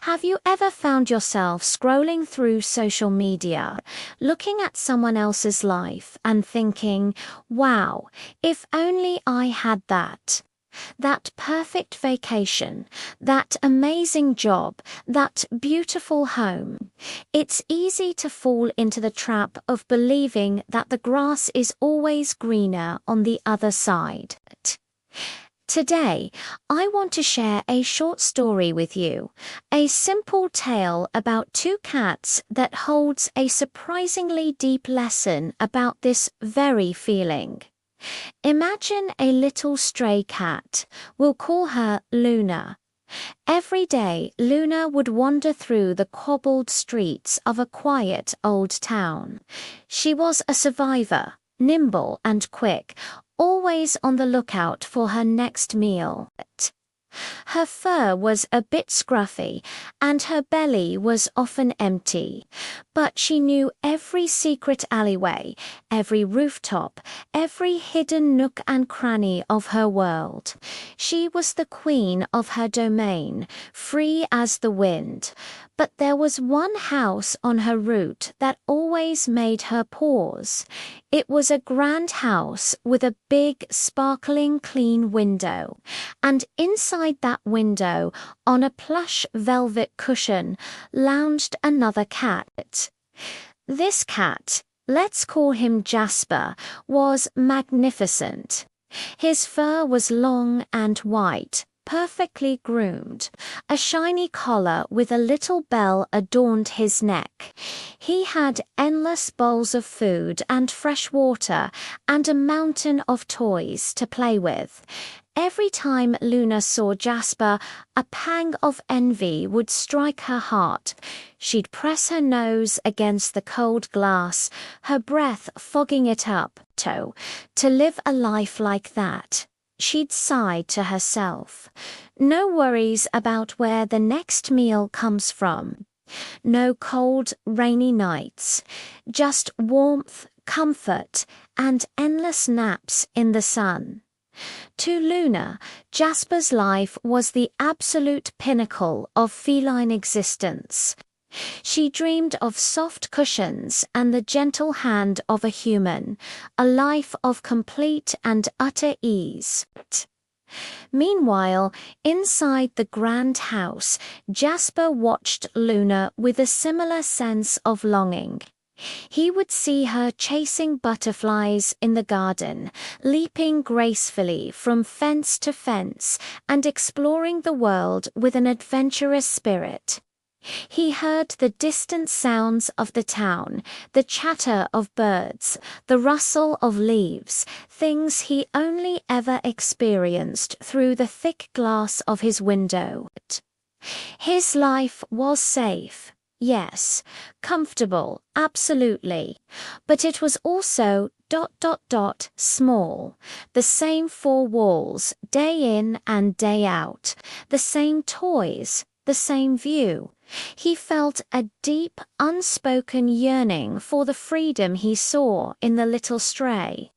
Have you ever found yourself scrolling through social media, looking at someone else's life and thinking, wow, if only I had that? That perfect vacation, that amazing job, that beautiful home. It's easy to fall into the trap of believing that the grass is always greener on the other side. Today, I want to share a short story with you, a simple tale about two cats that holds a surprisingly deep lesson about this very feeling. Imagine a little stray cat. We'll call her Luna. Every day, Luna would wander through the cobbled streets of a quiet old town. She was a survivor, nimble and quick, always on the lookout for her next meal. Her fur was a bit scruffy, and her belly was often empty, but she knew every secret alleyway, every rooftop, every hidden nook and cranny of her world. She was the queen of her domain, free as the wind. But there was one house on her route that always made her pause. It was a grand house with a big, sparkling, clean window. And inside that window, on a plush velvet cushion, lounged another cat. This cat, let's call him Jasper, was magnificent. His fur was long and white, perfectly groomed. A shiny collar with a little bell adorned his neck. He had endless bowls of food and fresh water and a mountain of toys to play with. Every time Luna saw Jasper, a pang of envy would strike her heart. She'd press her nose against the cold glass, her breath fogging it up. To live a life like that. She'd sigh to herself. No worries about where the next meal comes from. No cold, rainy nights. Just warmth, comfort, and endless naps in the sun. To Luna, Jasper's life was the absolute pinnacle of feline existence. She dreamed of soft cushions and the gentle hand of a human, a life of complete and utter ease. Meanwhile, inside the grand house, Jasper watched Luna with a similar sense of longing. He would see her chasing butterflies in the garden, leaping gracefully from fence to fence, and exploring the world with an adventurous spirit. He heard the distant sounds of the town, the chatter of birds, the rustle of leaves, things he only ever experienced through the thick glass of his window. His life was safe. Yes, comfortable, absolutely. But it was also ... small. The same four walls, day in and day out. The same toys, the same view. He felt a deep, unspoken yearning for the freedom he saw in the little stray.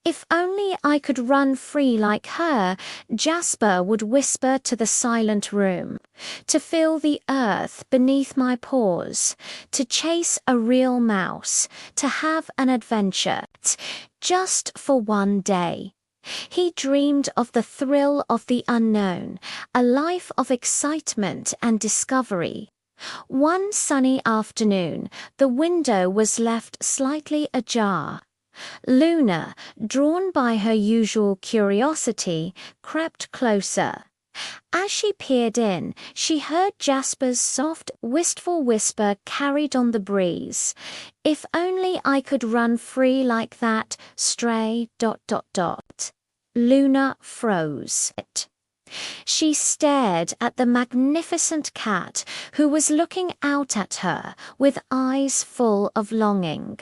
If only I could run free like her, Jasper would whisper to the silent room, to feel the earth beneath my paws, to chase a real mouse, to have an adventure, just for one day. He dreamed of the thrill of the unknown, a life of excitement and discovery. One sunny afternoon, the window was left slightly ajar. Luna, drawn by her usual curiosity, crept closer. As she peered in, she heard Jasper's soft, wistful whisper carried on the breeze. If only I could run free like that, stray... Luna froze. She stared at the magnificent cat who was looking out at her with eyes full of longing.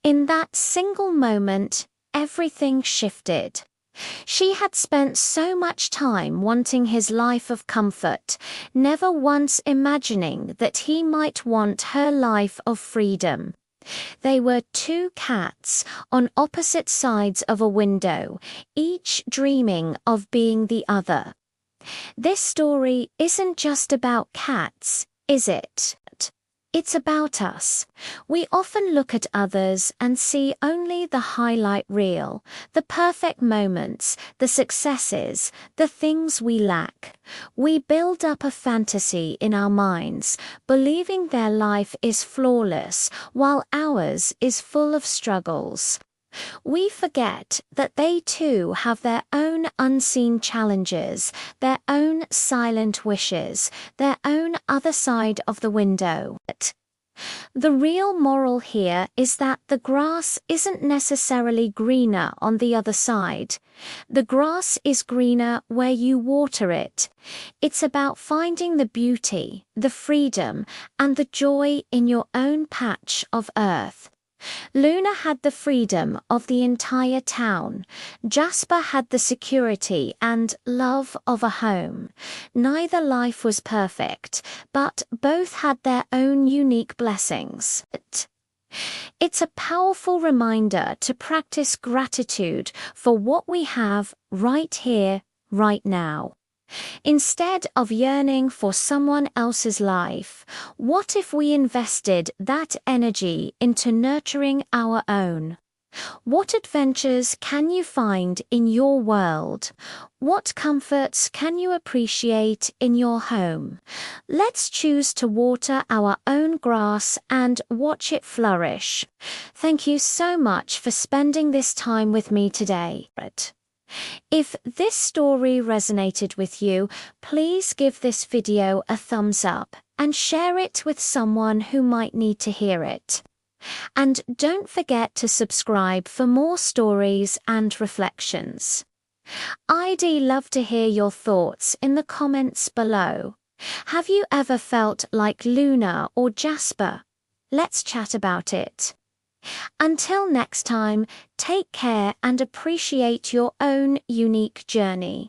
In that single moment, everything shifted. She had spent so much time wanting his life of comfort, never once imagining that he might want her life of freedom. They were two cats on opposite sides of a window, each dreaming of being the other. This story isn't just about cats, is it? It's about us. We often look at others and see only the highlight reel, the perfect moments, the successes, the things we lack. We build up a fantasy in our minds, believing their life is flawless while ours is full of struggles. We forget that they too have their own unseen challenges, their own silent wishes, their own other side of the window. The real moral here is that the grass isn't necessarily greener on the other side. The grass is greener where you water it. It's about finding the beauty, the freedom, and the joy in your own patch of earth. Luna had the freedom of the entire town. Jasper had the security and love of a home. Neither life was perfect, but both had their own unique blessings. It's a powerful reminder to practice gratitude for what we have right here, right now. Instead of yearning for someone else's life, what if we invested that energy into nurturing our own? What adventures can you find in your world? What comforts can you appreciate in your home? Let's choose to water our own grass and watch it flourish. Thank you so much for spending this time with me today. If this story resonated with you, please give this video a thumbs up and share it with someone who might need to hear it. And don't forget to subscribe for more stories and reflections. I'd love to hear your thoughts in the comments below. Have you ever felt like Luna or Jasper? Let's chat about it. Until next time, take care and appreciate your own unique journey.